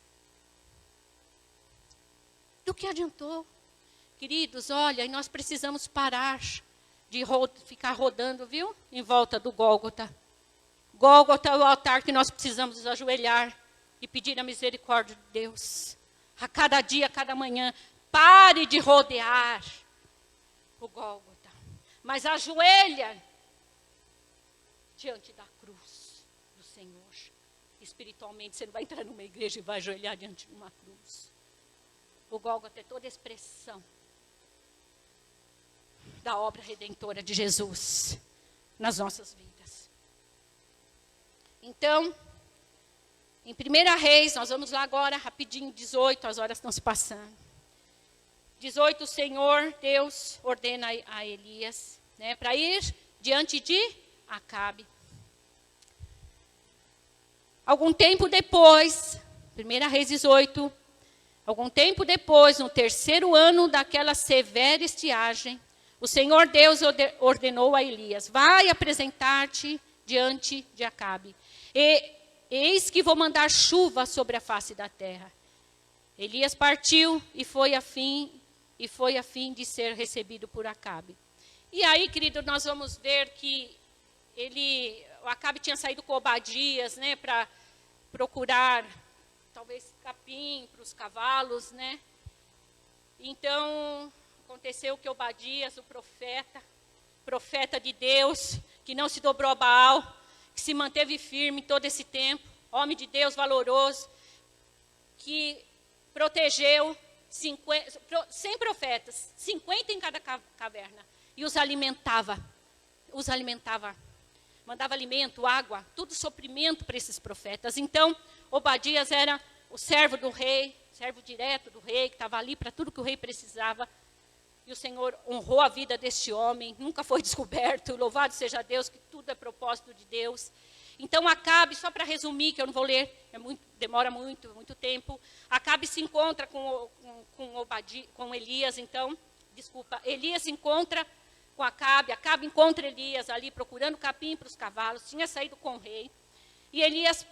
Do que adiantou? Queridos, olha, e nós precisamos parar de ficar rodando, viu? Em volta do Gólgota. Gólgota é o altar que nós precisamos nos ajoelhar e pedir a misericórdia de Deus. A cada dia, a cada manhã, pare de rodear o Gólgota. Mas ajoelha diante da cruz do Senhor. Espiritualmente, você não vai entrar numa igreja e vai ajoelhar diante de uma cruz. O Gólgota é toda a expressão da obra redentora de Jesus nas nossas vidas. Então, em 1 Reis, nós vamos lá agora, rapidinho, 18, as horas estão se passando. 18, o Senhor, Deus, ordena a Elias, né, para ir diante de Acabe. Algum tempo depois, 1 Reis 18, algum tempo depois, no 3º ano daquela severa estiagem, o Senhor Deus ordenou a Elias: vai apresentar-te diante de Acabe. E eis que vou mandar chuva sobre a face da terra. Elias partiu e foi a fim de ser recebido por Acabe. E aí, querido, nós vamos ver que o Acabe tinha saído com Obadias, né, para procurar talvez capim para os cavalos, né? Então, aconteceu que Obadias, o profeta de Deus, que não se dobrou a Baal, que se manteve firme todo esse tempo, homem de Deus valoroso, que protegeu 100 profetas, 50 em cada caverna, e os alimentava, mandava alimento, água, tudo suprimento para esses profetas. Então, Obadias era o servo do rei, servo direto do rei, que estava ali para tudo que o rei precisava. E o Senhor honrou a vida deste homem, nunca foi descoberto. Louvado seja Deus, que tudo é propósito de Deus. Então, Acabe, só para resumir, que eu não vou ler, demora muito tempo. Acabe se encontra com Elias, então, Elias se encontra com Acabe encontra Elias ali procurando capim para os cavalos, tinha saído com o rei. E Elias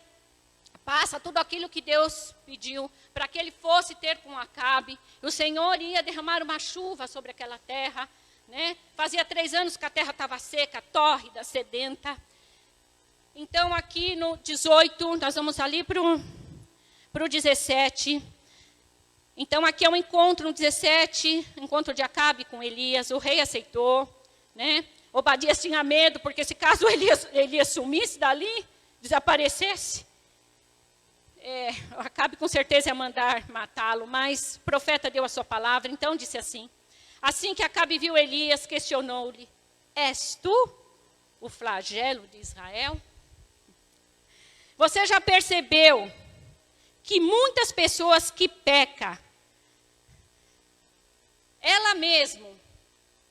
passa tudo aquilo que Deus pediu para que ele fosse ter com Acabe. O Senhor ia derramar uma chuva sobre aquela terra, né? Fazia 3 anos que a terra estava seca, tórrida, sedenta. Então, aqui no 18, nós vamos ali para o 17. Então, aqui é um encontro no 17, encontro de Acabe com Elias. O rei aceitou, né? Obadias tinha medo, porque se caso Elias sumisse dali, desaparecesse, Acabe com certeza ia mandar matá-lo, mas o profeta deu a sua palavra, então disse assim: assim que Acabe viu Elias, questionou-lhe: és tu o flagelo de Israel? Você já percebeu que muitas pessoas que pecam, ela mesmo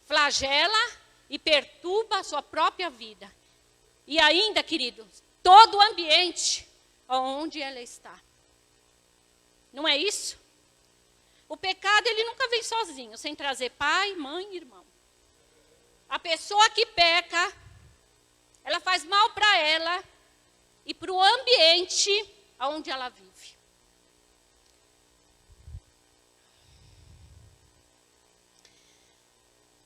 flagela e perturba a sua própria vida. E ainda, queridos, todo o ambiente onde ela está. Não é isso? O pecado, ele nunca vem sozinho, sem trazer pai, mãe e irmão. A pessoa que peca, ela faz mal para ela e para o ambiente onde ela vive.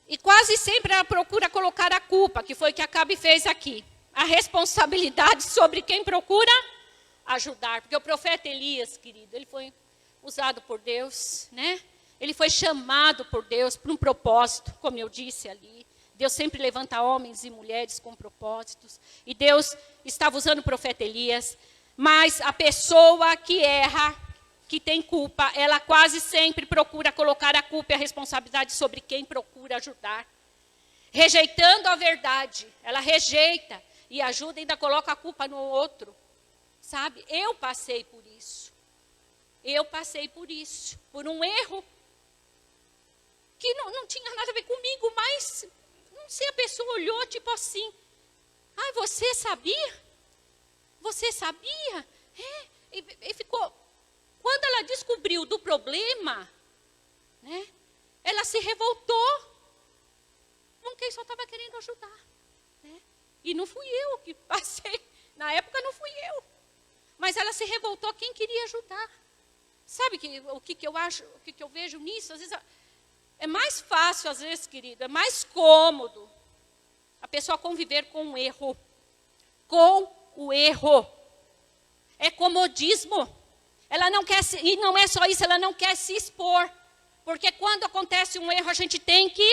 E quase sempre ela procura colocar a culpa, que foi o que Acabe fez aqui. A responsabilidade sobre quem procura ajudar. Porque o profeta Elias, querido, ele foi usado por Deus, né? Ele foi chamado por Deus para um propósito, como eu disse ali. Deus sempre levanta homens e mulheres com propósitos. E Deus estava usando o profeta Elias. Mas a pessoa que erra, que tem culpa, ela quase sempre procura colocar a culpa e a responsabilidade sobre quem procura ajudar. Rejeitando a verdade, ela rejeita e ajuda e ainda coloca a culpa no outro. Sabe, eu passei por isso. Por um erro que não tinha nada a ver comigo, mas não sei, a pessoa olhou tipo assim: ah, você sabia? Você sabia? E ficou quando ela descobriu do problema, né, ela se revoltou com quem só estava querendo ajudar. Né? E não fui eu que passei, na época não fui eu. Mas ela se revoltou a quem queria ajudar. Sabe o que eu acho, o que eu vejo nisso? Às vezes é mais fácil, às vezes, querido, é mais cômodo a pessoa conviver com o erro. Com o erro. É comodismo. Ela não quer, e não é só isso, ela não quer se expor. Porque quando acontece um erro, a gente tem que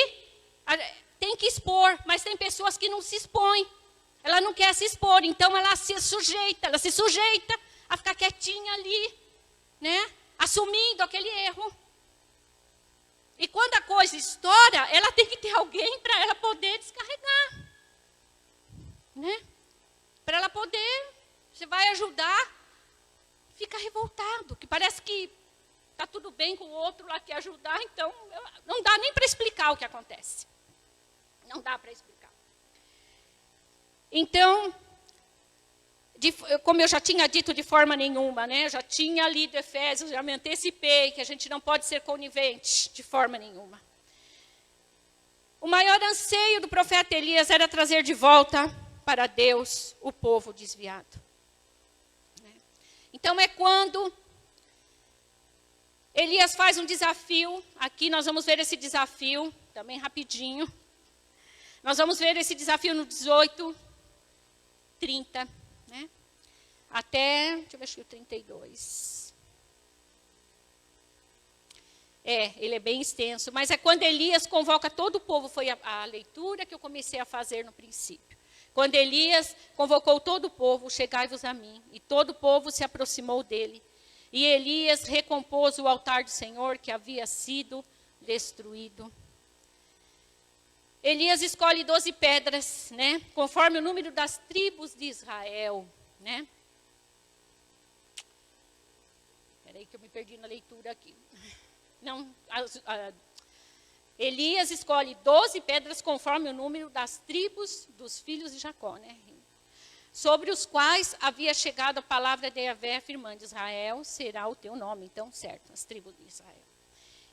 expor, mas tem pessoas que não se expõem. Ela não quer se expor, então ela se sujeita a ficar quietinha ali, né? Assumindo aquele erro. E quando a coisa estoura, ela tem que ter alguém para ela poder descarregar. Né? Para ela poder, você vai ajudar, fica revoltado, que parece que está tudo bem com o outro lá que ajudar, então não dá nem para explicar o que acontece. Não dá para explicar. Então, como eu já tinha dito de forma nenhuma, né? Já tinha lido Efésios, já me antecipei que a gente não pode ser conivente de forma nenhuma. O maior anseio do profeta Elias era trazer de volta para Deus o povo desviado. Então é quando Elias faz um desafio, aqui nós vamos ver esse desafio, também rapidinho. Nós vamos ver esse desafio no 18, 30, né? Até, deixa eu ver, acho que o 32. Ele é bem extenso, mas é quando Elias convoca todo o povo, foi a leitura que eu comecei a fazer no princípio. Quando Elias convocou todo o povo, chegai-vos a mim, e todo o povo se aproximou dele. E Elias recompôs o altar do Senhor que havia sido destruído. Elias escolhe 12 pedras, né, conforme o número das tribos de Israel, né? Espera aí que eu me perdi na leitura aqui. Não, Elias escolhe 12 pedras conforme o número das tribos dos filhos de Jacó, né? Sobre os quais havia chegado a palavra de Yahvé, afirmando: Israel será o teu nome. Então, certo, as tribos de Israel.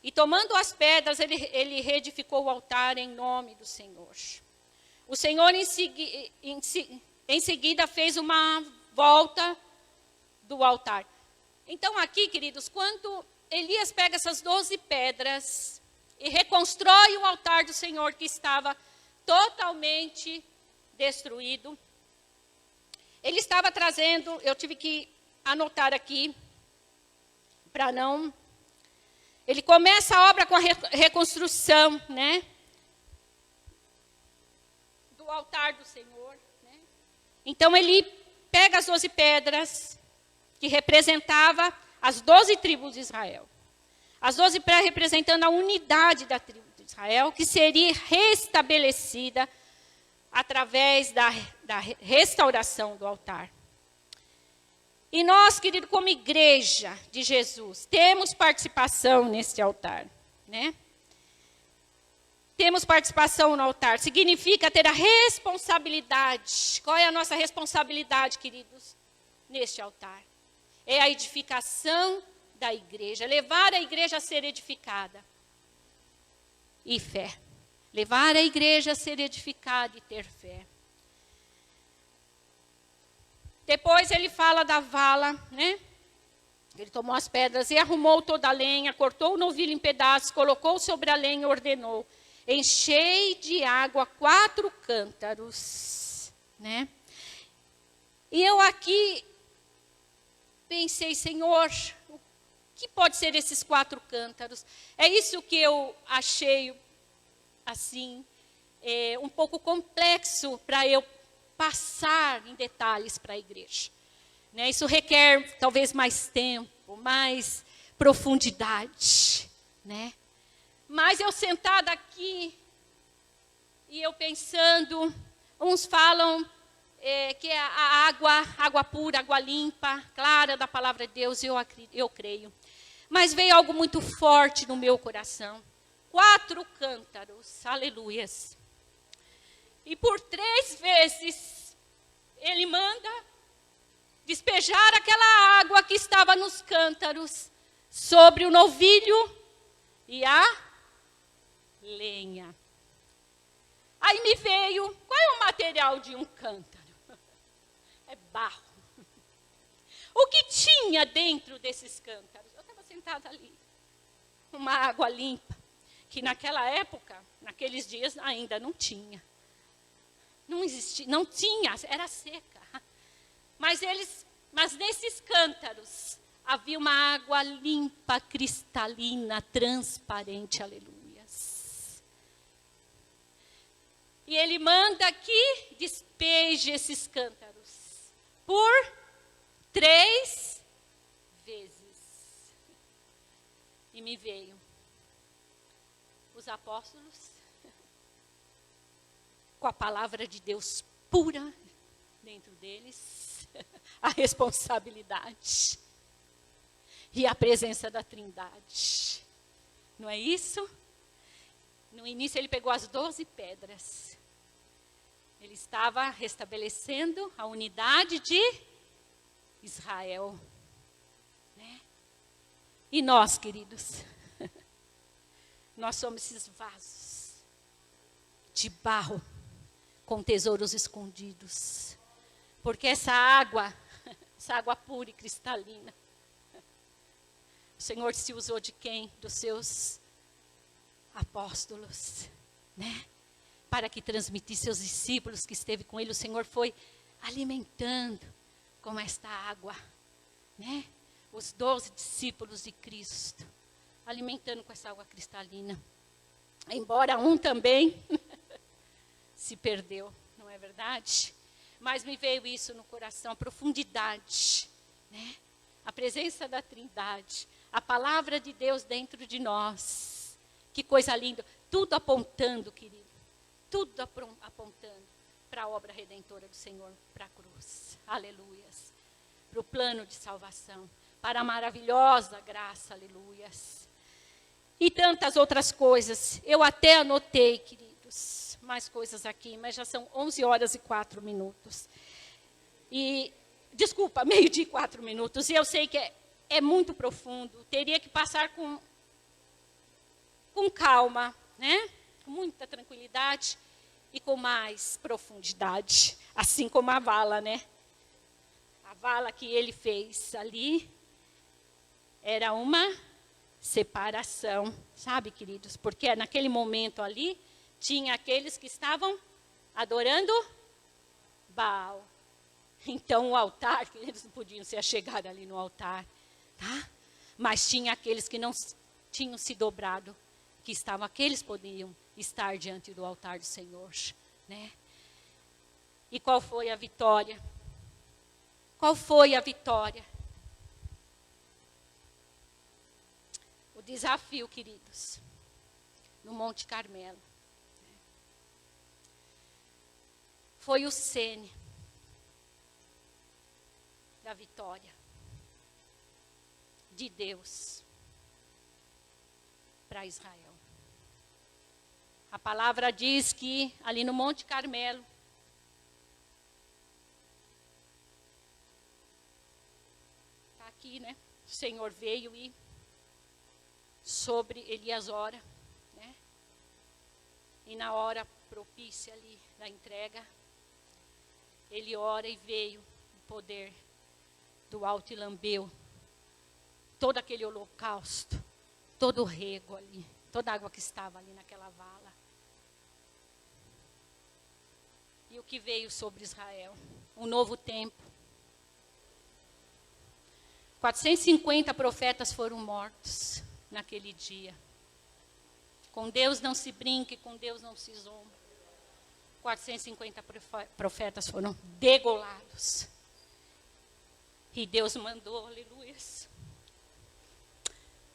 E tomando as pedras, ele reedificou o altar em nome do Senhor. O Senhor em seguida fez uma volta do altar. Então aqui, queridos, quando Elias pega essas 12 pedras e reconstrói o altar do Senhor que estava totalmente destruído, ele estava trazendo, eu tive que anotar aqui, para não... Ele começa a obra com a reconstrução, né? Do altar do Senhor. Né? Então ele pega as 12 pedras, que representava as 12 tribos de Israel. As 12 pedras representando a unidade da tribo de Israel, que seria restabelecida através da restauração do altar. E nós, querido, como igreja de Jesus, temos participação nesse altar, né? Temos participação no altar. Significa ter a responsabilidade. Qual é a nossa responsabilidade, queridos, neste altar? É a edificação da igreja. Levar a igreja a ser edificada. E fé. Levar a igreja a ser edificada e ter fé. Depois ele fala da vala, né? Ele tomou as pedras e arrumou toda a lenha, cortou o novilho em pedaços, colocou sobre a lenha e ordenou: enchei de água 4 cântaros, né? E eu aqui pensei, Senhor, o que pode ser esses 4 cântaros? É isso que eu achei, assim, um pouco complexo para eu passar em detalhes para a igreja. Né? Isso requer talvez mais tempo, mais profundidade. Né? Mas eu sentada aqui e eu pensando, uns falam que é a água pura, água limpa, clara da palavra de Deus, eu creio. Mas veio algo muito forte no meu coração. 4 cântaros, aleluias. E por 3 vezes, ele manda despejar aquela água que estava nos cântaros sobre o novilho e a lenha. Aí me veio, qual é o material de um cântaro? É barro. O que tinha dentro desses cântaros? Eu estava sentada ali, uma água limpa, que naquela época, naqueles dias, ainda não tinha. Não existia, não tinha, era seca. Mas nesses cântaros havia uma água limpa, cristalina, transparente, aleluias. E ele manda que despeje esses cântaros por 3 vezes. E me veio os apóstolos com a palavra de Deus pura dentro deles, a responsabilidade e a presença da Trindade. Não é isso? No início ele pegou as 12 pedras. Ele estava restabelecendo a unidade de Israel. Né? E nós, queridos, nós somos esses vasos de barro com tesouros escondidos. Porque essa água pura e cristalina, o Senhor se usou de quem? Dos seus apóstolos, né? Para que transmitisse aos discípulos que esteve com ele. O Senhor foi alimentando com esta água, né? Os 12 discípulos de Cristo, alimentando com essa água cristalina. Embora um também se perdeu, não é verdade? Mas me veio isso no coração, a profundidade, né? A presença da Trindade, a palavra de Deus dentro de nós. Que coisa linda, tudo apontando, querido, tudo apontando para a obra redentora do Senhor, para a cruz, aleluias, para o plano de salvação, para a maravilhosa graça, aleluias. E tantas outras coisas, eu até anotei, queridos, mais coisas aqui, mas já são 11h04. E, desculpa, 12h04. E eu sei que é muito profundo, teria que passar com calma, né? Com muita tranquilidade e com mais profundidade. Assim como a vala, né? A vala que ele fez ali era uma separação, sabe, queridos? Porque naquele momento ali, tinha aqueles que estavam adorando Baal. Então o altar, que eles não podiam se achegar ali no altar, tá? Mas tinha aqueles que não tinham se dobrado, que estavam, aqueles podiam estar diante do altar do Senhor, né? E qual foi a vitória? Qual foi a vitória? O desafio, queridos, no Monte Carmelo. Foi o cene da vitória de Deus para Israel. A palavra diz que ali no Monte Carmelo, está aqui, né? O Senhor veio e sobre Elias ora, né? E na hora propícia ali da entrega, ele ora e veio o poder do alto e lambeu todo aquele holocausto, todo o rego ali, toda a água que estava ali naquela vala. E o que veio sobre Israel? Um novo tempo. 450 profetas foram mortos naquele dia. Com Deus não se brinque, com Deus não se zomba. 450 profetas foram degolados. E Deus mandou, aleluias,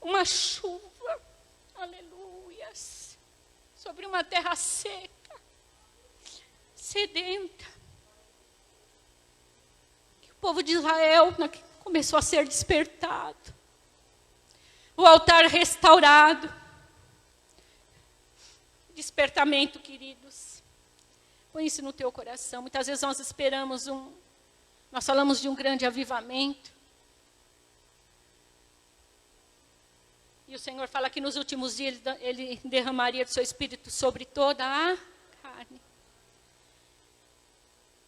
uma chuva, aleluias, sobre uma terra seca, sedenta. E o povo de Israel começou a ser despertado. O altar restaurado. Despertamento, queridos. Põe isso no teu coração. Muitas vezes nós esperamos um Nós falamos de um grande avivamento. E o Senhor fala que nos últimos dias Ele derramaria do seu Espírito sobre toda a carne.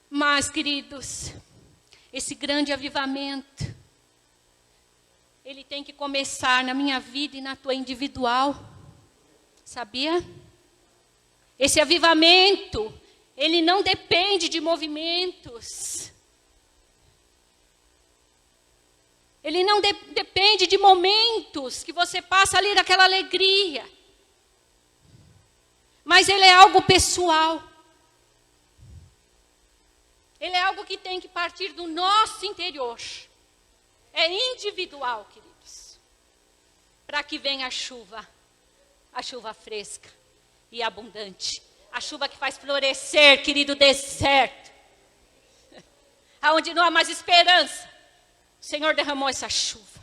Mas, queridos, esse grande avivamento, ele tem que começar na minha vida e na tua individual. Sabia? Esse avivamento, ele não depende de movimentos. Ele não depende de momentos que você passa ali daquela alegria. Mas ele é algo pessoal. Ele é algo que tem que partir do nosso interior. É individual, queridos. Para que venha a chuva fresca e abundante. A chuva que faz florescer, querido, o deserto. Aonde não há mais esperança. O Senhor derramou essa chuva.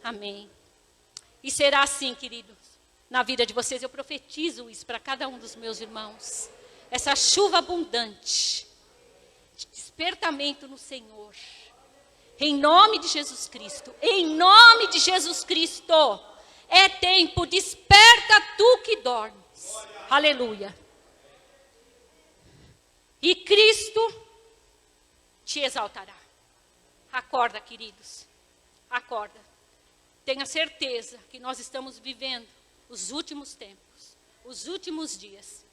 Amém. E será assim, queridos, na vida de vocês. Eu profetizo isso para cada um dos meus irmãos. Essa chuva abundante. De despertamento no Senhor. Em nome de Jesus Cristo. Em nome de Jesus Cristo. É tempo, desperta tu que dormes. Aleluia. E Cristo te exaltará. Acorda, queridos. Acorda. Tenha certeza que nós estamos vivendo os últimos tempos. Os últimos dias.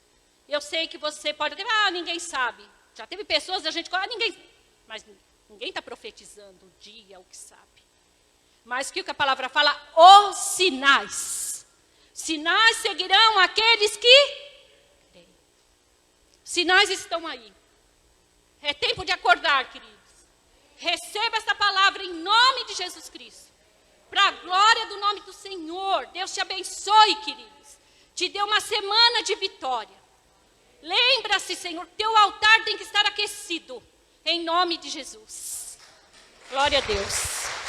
Eu sei que você pode dizer, ninguém sabe. Já teve pessoas da gente que ninguém... Mas ninguém está profetizando o dia, o que sabe. Mas o que a palavra fala? Os sinais. Sinais seguirão aqueles que creem. Sinais estão aí. É tempo de acordar, queridos. Receba essa palavra em nome de Jesus Cristo. Para a glória do nome do Senhor. Deus te abençoe, queridos. Te dê uma semana de vitória. Lembra-se, Senhor, teu altar tem que estar aquecido. Em nome de Jesus. Glória a Deus.